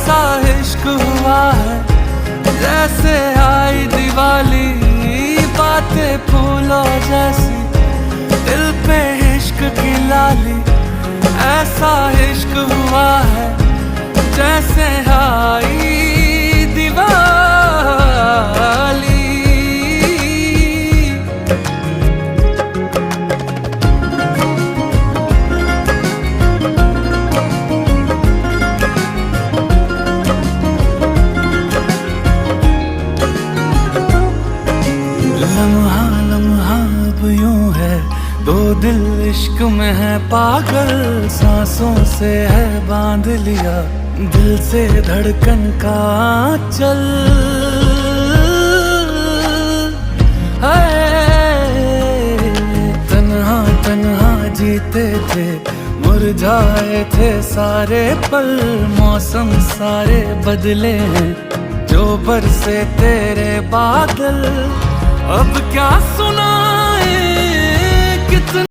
ऐसा इश्क हुआ है जैसे आई दिवाली, बातें फूलों जैसी दिल पे इश्क की लाली। ऐसा इश्क हुआ है जैसे आई दिवाली। लम्हा लम्हा अब यूं है, दो दिल इश्क में है पागल। सांसों से है बांध लिया दिल से धड़कन का चल। तन्हा तन्हा जीते थे, मुरझाए थे सारे पल। मौसम सारे बदले हैं, जो बरसे तेरे बादल। अब क्या सुना